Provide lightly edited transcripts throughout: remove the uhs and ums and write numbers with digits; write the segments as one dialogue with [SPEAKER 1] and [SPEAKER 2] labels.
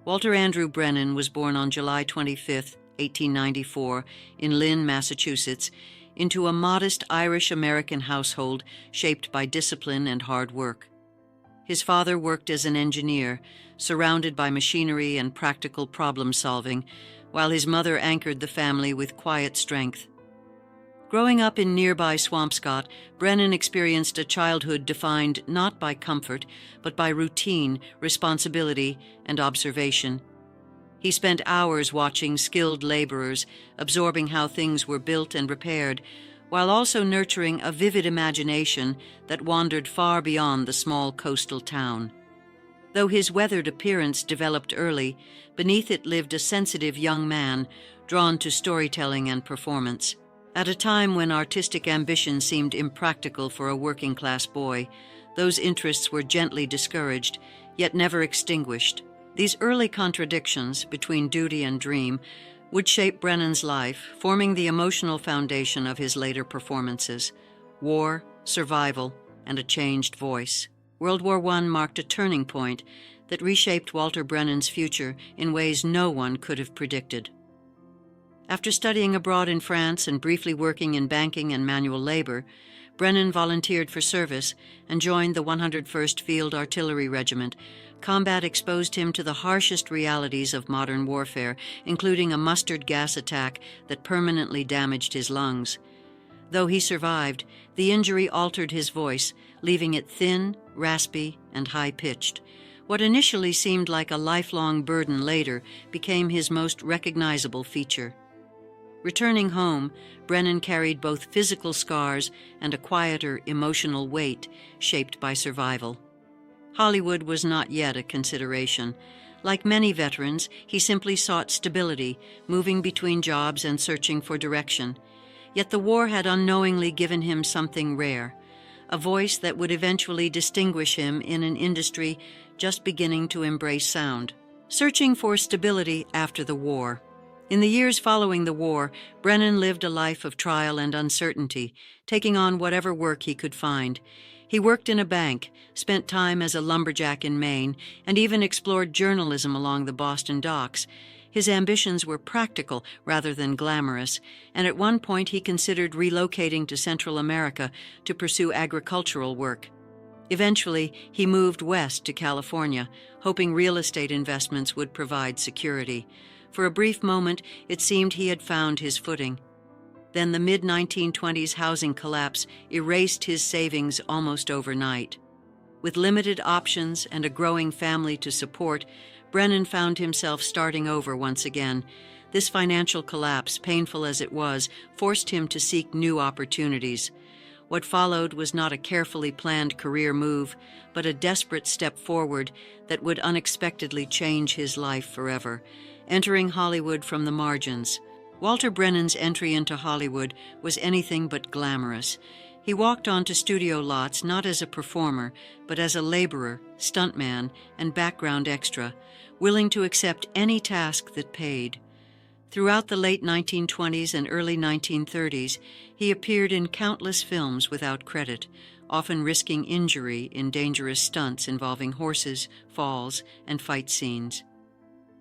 [SPEAKER 1] Walter Andrew Brennan was born on July 25, 1894, in Lynn, Massachusetts, into a modest Irish-American household shaped by discipline and hard work. His father worked as an engineer, surrounded by machinery and practical problem-solving, while his mother anchored the family with quiet strength. Growing up in nearby Swampscott, Brennan experienced a childhood defined not by comfort, but by routine, responsibility, and observation. He spent hours watching skilled laborers, absorbing how things were built and repaired, while also nurturing a vivid imagination that wandered far beyond the small coastal town. Though his weathered appearance developed early, beneath it lived a sensitive young man, drawn to storytelling and performance. At a time when artistic ambition seemed impractical for a working-class boy, those interests were gently discouraged, yet never extinguished. These early contradictions between duty and dream would shape Brennan's life, forming the emotional foundation of his later performances: war, survival, and a changed voice. World War I marked a turning point that reshaped Walter Brennan's future in ways no one could have predicted. After studying abroad in France and briefly working in banking and manual labor, Brennan volunteered for service and joined the 101st Field Artillery Regiment. Combat exposed him to the harshest realities of modern warfare, including a mustard gas attack that permanently damaged his lungs. Though he survived, the injury altered his voice, leaving it thin, raspy, and high-pitched. What initially seemed like a lifelong burden later became his most recognizable feature. Returning home, Brennan carried both physical scars and a quieter emotional weight shaped by survival. Hollywood was not yet a consideration. Like many veterans, he simply sought stability, moving between jobs and searching for direction. Yet the war had unknowingly given him something rare, a voice that would eventually distinguish him in an industry just beginning to embrace sound. Searching for stability after the war. In the years following the war, Brennan lived a life of trial and uncertainty, taking on whatever work he could find. He worked in a bank, spent time as a lumberjack in Maine, and even explored journalism along the Boston docks. His ambitions were practical rather than glamorous, and at one point he considered relocating to Central America to pursue agricultural work. Eventually, he moved west to California, hoping real estate investments would provide security. For a brief moment, it seemed he had found his footing. Then the mid-1920s housing collapse erased his savings almost overnight. With limited options and a growing family to support, Brennan found himself starting over once again. This financial collapse, painful as it was, forced him to seek new opportunities. What followed was not a carefully planned career move, but a desperate step forward that would unexpectedly change his life forever. Entering Hollywood from the margins. Walter Brennan's entry into Hollywood was anything but glamorous. He walked onto studio lots not as a performer, but as a laborer, stuntman, and background extra, willing to accept any task that paid. Throughout the late 1920s and early 1930s, he appeared in countless films without credit, often risking injury in dangerous stunts involving horses, falls, and fight scenes.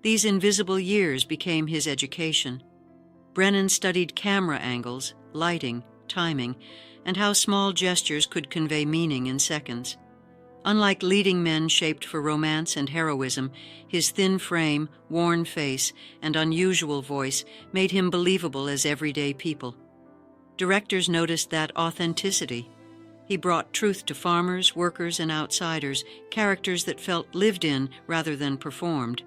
[SPEAKER 1] These invisible years became his education. Brennan studied camera angles, lighting, timing, and how small gestures could convey meaning in seconds. Unlike leading men shaped for romance and heroism, his thin frame, worn face, and unusual voice made him believable as everyday people. Directors noticed that authenticity. He brought truth to farmers, workers, and outsiders, characters that felt lived in rather than performed.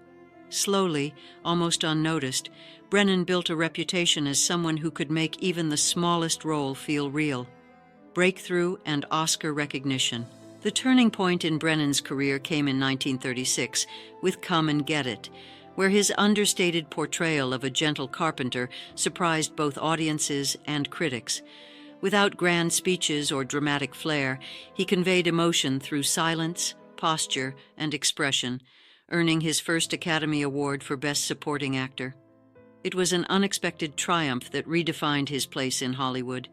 [SPEAKER 1] Slowly, almost unnoticed, Brennan built a reputation as someone who could make even the smallest role feel real. Breakthrough and Oscar recognition. The turning point in Brennan's career came in 1936 with Come and Get It, where his understated portrayal of a gentle carpenter surprised both audiences and critics. Without grand speeches or dramatic flair, he conveyed emotion through silence, posture, and expression, earning his first Academy Award for Best Supporting Actor. It was an unexpected triumph that redefined his place in Hollywood.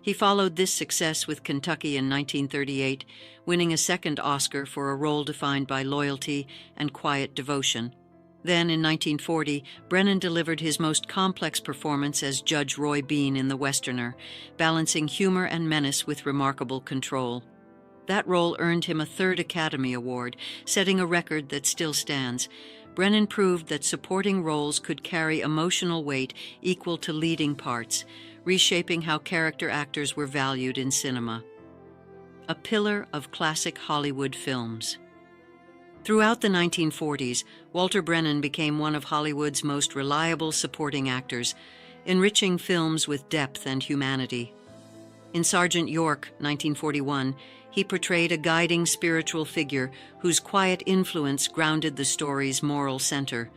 [SPEAKER 1] He followed this success with Kentucky in 1938, winning a second Oscar for a role defined by loyalty and quiet devotion. Then, in 1940, Brennan delivered his most complex performance as Judge Roy Bean in The Westerner, balancing humor and menace with remarkable control. That role earned him a third Academy Award, setting a record that still stands. Brennan proved that supporting roles could carry emotional weight equal to leading parts, reshaping how character actors were valued in cinema. A pillar of classic Hollywood films. Throughout the 1940s, Walter Brennan became one of Hollywood's most reliable supporting actors, enriching films with depth and humanity. In Sergeant York, 1941, he portrayed a guiding spiritual figure whose quiet influence grounded the story's moral center.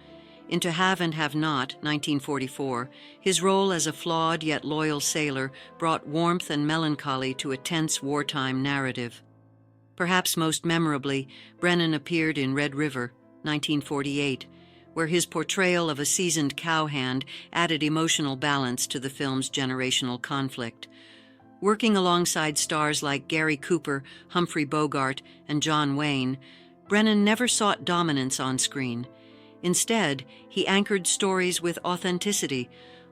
[SPEAKER 1] In To Have and Have Not, 1944, his role as a flawed yet loyal sailor brought warmth and melancholy to a tense wartime narrative. Perhaps most memorably, Brennan appeared in Red River, 1948, where his portrayal of a seasoned cowhand added emotional balance to the film's generational conflict. Working alongside stars like Gary Cooper, Humphrey Bogart, and John Wayne, Brennan never sought dominance on screen. Instead, he anchored stories with authenticity,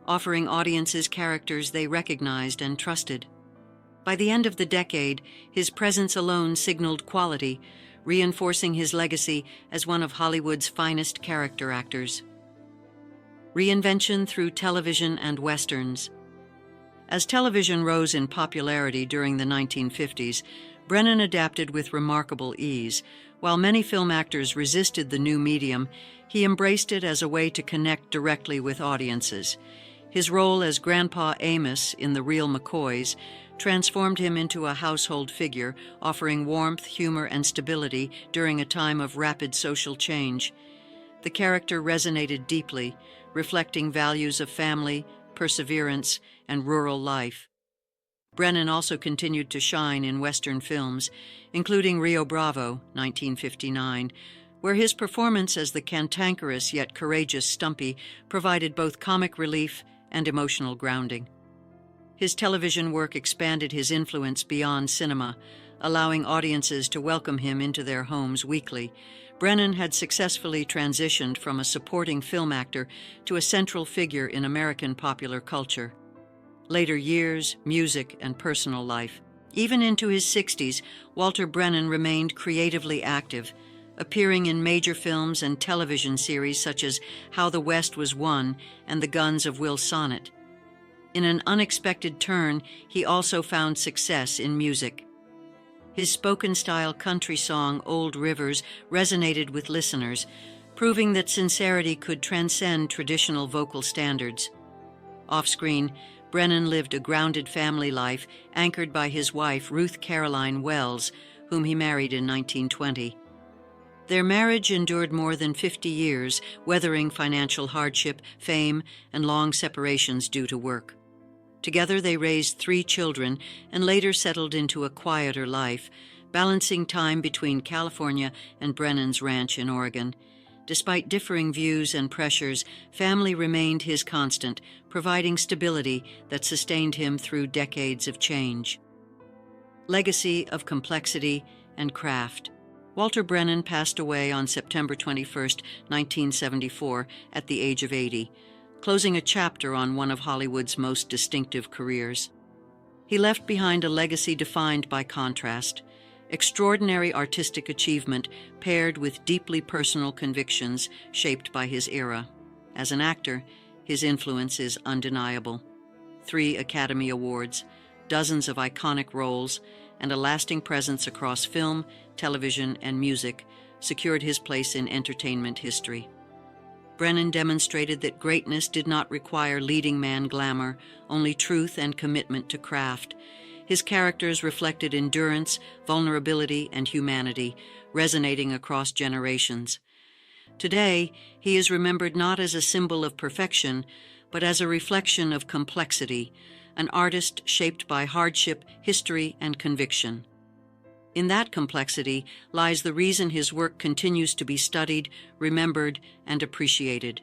[SPEAKER 1] offering audiences characters they recognized and trusted. By the end of the decade, his presence alone signaled quality, reinforcing his legacy as one of Hollywood's finest character actors. Reinvention through television and westerns. As television rose in popularity during the 1950s, Brennan adapted with remarkable ease. While many film actors resisted the new medium, he embraced it as a way to connect directly with audiences. His role as Grandpa Amos in The Real McCoys transformed him into a household figure, offering warmth, humor, and stability during a time of rapid social change. The character resonated deeply, reflecting values of family, perseverance, and rural life. Brennan also continued to shine in Western films, including Rio Bravo, 1959, where his performance as the cantankerous yet courageous Stumpy provided both comic relief and emotional grounding. His television work expanded his influence beyond cinema, allowing audiences to welcome him into their homes weekly. Brennan had successfully transitioned from a supporting film actor to a central figure in American popular culture. Later years, music, and personal life. Even into his 60s, Walter Brennan remained creatively active, appearing in major films and television series such as How the West Was Won and The Guns of Will Sonnet. In an unexpected turn, he also found success in music. His spoken-style country song, Old Rivers, resonated with listeners, proving that sincerity could transcend traditional vocal standards. Off-screen, Brennan lived a grounded family life anchored by his wife, Ruth Caroline Wells, whom he married in 1920. Their marriage endured more than 50 years, weathering financial hardship, fame, and long separations due to work. Together they raised 3 children and later settled into a quieter life, balancing time between California and Brennan's ranch in Oregon. Despite differing views and pressures, family remained his constant, providing stability that sustained him through decades of change. Legacy of complexity and craft. Walter Brennan passed away on September 21, 1974, at the age of 80. Closing a chapter on one of Hollywood's most distinctive careers. He left behind a legacy defined by contrast, extraordinary artistic achievement paired with deeply personal convictions shaped by his era. As an actor, his influence is undeniable. 3 Academy Awards, dozens of iconic roles, and a lasting presence across film, television, and music secured his place in entertainment history. Brennan demonstrated that greatness did not require leading man glamour, only truth and commitment to craft. His characters reflected endurance, vulnerability, and humanity, resonating across generations. Today, he is remembered not as a symbol of perfection, but as a reflection of complexity, an artist shaped by hardship, history, and conviction. In that complexity lies the reason his work continues to be studied, remembered, and appreciated.